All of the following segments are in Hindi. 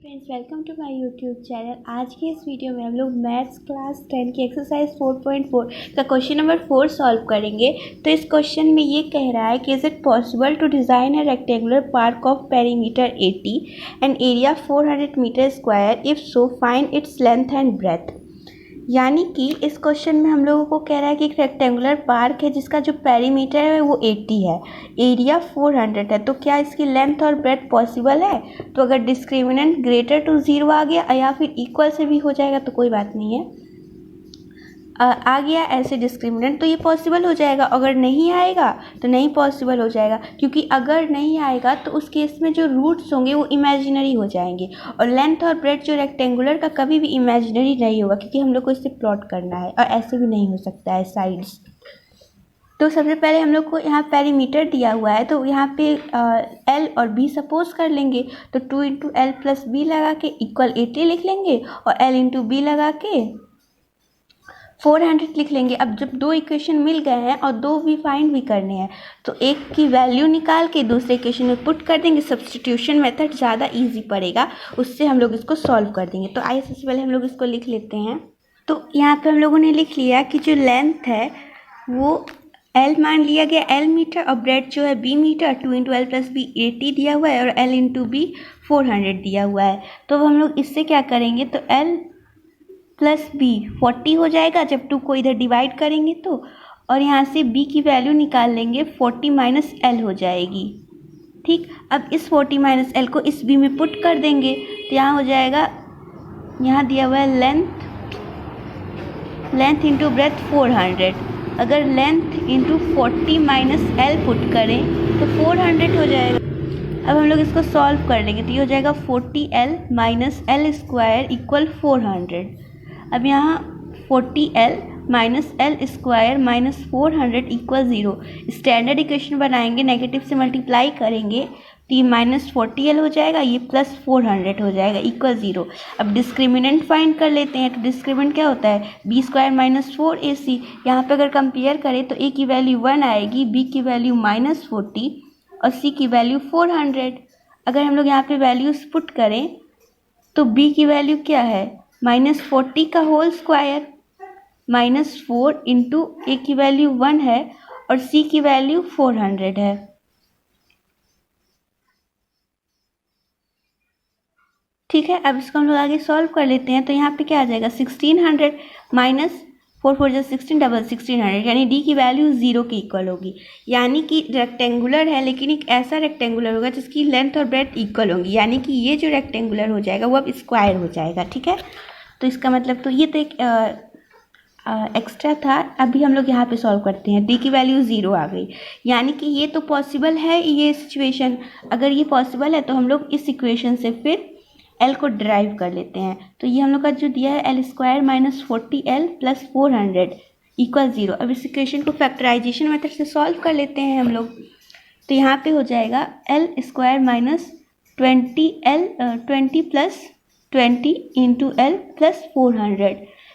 Friends, welcome to my YouTube channel. आज की इस वीडियो में हम लोग मैथ्स क्लास 10 की एक्सरसाइज 4.4 का क्वेश्चन नंबर 4 सॉल्व करेंगे। तो इस क्वेश्चन में ये कह रहा है कि is it possible to design a rectangular park of perimeter 80 and area 400 metre square, if so find its length and breadth. यानी कि इस क्वेश्चन में हम लोगों को कह रहा है कि एक रेक्टेंगुलर पार्क है जिसका जो पेरीमीटर है वो 80 है, एरिया 400 है। तो क्या इसकी लेंथ और ब्रेथ पॉसिबल है? तो अगर डिस्क्रिमिनेंट ग्रेटर टू 0 आ गया या फिर इक्वल से भी हो जाएगा तो कोई बात नहीं है। आ गया ऐसे डिस्क्रिमिनेंट तो ये पॉसिबल हो जाएगा, अगर नहीं आएगा तो नहीं पॉसिबल हो जाएगा, क्योंकि अगर नहीं आएगा तो उस केस में जो रूट्स होंगे वो इमेजिनरी हो जाएंगे और लेंथ और ब्रेथ जो रेक्टेंगुलर का कभी भी इमेजिनरी नहीं होगा, क्योंकि हम लोग को इसे प्लॉट करना है और ऐसे भी नहीं हो सकता है साइड्स। तो सबसे पहले हम लोग को यहाँ पेरीमीटर दिया हुआ है, तो यहाँ पे L और B सपोज कर लेंगे। तो 2 इंटू एल प्लस बी लगा के इक्वल 80 लिख लेंगे और L इंटू बी लगा के 400 लिख लेंगे। अब जब दो इक्वेशन मिल गए हैं और दो भी फाइंड भी करने हैं तो एक की वैल्यू निकाल के दूसरे इक्वेशन में पुट कर देंगे। सब्स्टिट्यूशन मेथड ज़्यादा इजी पड़ेगा, उससे हम लोग इसको सॉल्व कर देंगे। तो आइए सबसे पहले हम लोग इसको लिख लेते हैं। तो यहाँ पे हम लोगों ने लिख लिया कि जो लेंथ है वो L मान लिया गया L मीटर और ब्रेथ जो है B metre. 2 into L plus B 80 दिया हुआ है और L इंटू बी 400 दिया हुआ है। तो हम लोग इससे क्या करेंगे, तो L प्लस बी 40 हो जाएगा जब 2 को इधर डिवाइड करेंगे तो, और यहाँ से b की वैल्यू निकाल लेंगे 40 माइनस एल हो जाएगी। ठीक, अब इस 40 माइनस एल को इस b में पुट कर देंगे तो यहाँ हो जाएगा, यहाँ दिया हुआ है लेंथ इंटू ब्रेथ 400। अगर length into 40 minus L put करें तो 400 हो जाएगा। अब हम लोग इसको सॉल्व कर लेंगे तो ये हो जाएगा 40L minus L square equal 400। अब यहाँ 40L minus L square minus 400 equal 0। Standard equation बनाएंगे, नेगेटिव से मल्टीप्लाई करेंगे तो ये माइनस 40L हो जाएगा, ये प्लस 400 हो जाएगा इक्वल 0। अब डिस्क्रिमिनेंट फाइंड कर लेते हैं। तो डिस्क्रिमिनेंट क्या होता है, बी स्क्वायर माइनस 4AC। यहाँ पे अगर कंपेयर करें तो ए की वैल्यू 1 आएगी, बी की वैल्यू माइनस 40 और सी की वैल्यू 400। अगर हम लोग यहाँ पे वैल्यूज पुट करें तो b की वैल्यू क्या है, माइनस 40 का होल स्क्वायर माइनस 4 इंटू ए की वैल्यू 1 है और c की वैल्यू 400 है। ठीक है, अब इसको हम लोग आगे सॉल्व कर लेते हैं। तो यहाँ पे क्या आ जाएगा, 1600 माइनस 4 4 जो 16 डबल 1600, यानी d की वैल्यू 0 के इक्वल होगी। यानी कि रेक्टेंगुलर है लेकिन एक ऐसा रेक्टेंगुलर होगा जिसकी लेंथ और ब्रेथ इक्वल होंगी, यानी कि ये जो रेक्टेंगुलर हो जाएगा वो अब स्क्वायर हो जाएगा। ठीक है, तो इसका मतलब तो ये तो एक एक्स्ट्रा था। अभी हम लोग यहाँ पे सॉल्व करते हैं। d की वैल्यू 0 आ गई, यानी कि ये तो पॉसिबल है ये सिचुएशन। अगर ये पॉसिबल है तो हम लोग इस इक्वेशन से फिर L को ड्राइव कर लेते हैं। तो ये हम लोग का जो दिया है L square minus 40L plus 400 equal 0। अब इस इक्वेशन को फैक्टराइजेशन मेथड से सॉल्व कर लेते हैं हम लोग। तो यहाँ पे हो जाएगा L square minus 20 plus 20 into L plus 400,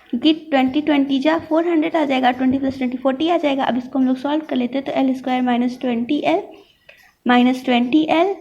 क्योंकि 20 जा 400 आ जाएगा, 20 प्लस 20 40 आ जाएगा। अब इसको हम लोग सॉल्व कर लेते हैं। तो L square minus 20L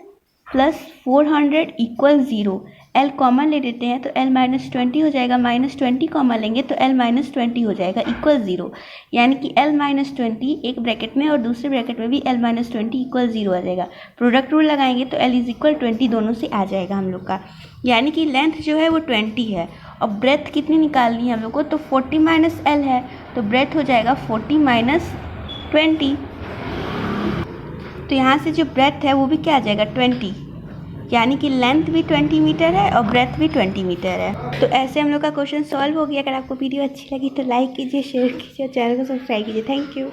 plus 400 equal 0। L common ले लेते हैं तो L माइनस 20 हो जाएगा, माइनस 20 कॉमन लेंगे तो L माइनस 20 हो जाएगा इक्वल 0। यानी कि L माइनस 20 एक ब्रैकेट में और दूसरे ब्रैकेट में भी L माइनस 20 इक्वल 0 आ जाएगा। प्रोडक्ट रूल लगाएंगे तो L इज इक्वल 20 दोनों से आ जाएगा हम लोग का। यानी कि लेंथ जो है वो 20 है और ब्रेथ कितनी निकालनी है हम लोग को, तो 40 माइनस एल है तो ब्रेथ हो जाएगा 40 माइनस 20। तो यहाँ से जो ब्रेथ है वो भी क्या आ जाएगा 20, यानी कि लेंथ भी 20 मीटर है और ब्रेथ भी 20 मीटर है। तो ऐसे हम लोग का क्वेश्चन सॉल्व हो गया। अगर आपको वीडियो अच्छी लगी तो लाइक कीजिए, शेयर कीजिए और चैनल को सब्सक्राइब कीजिए। Thank you.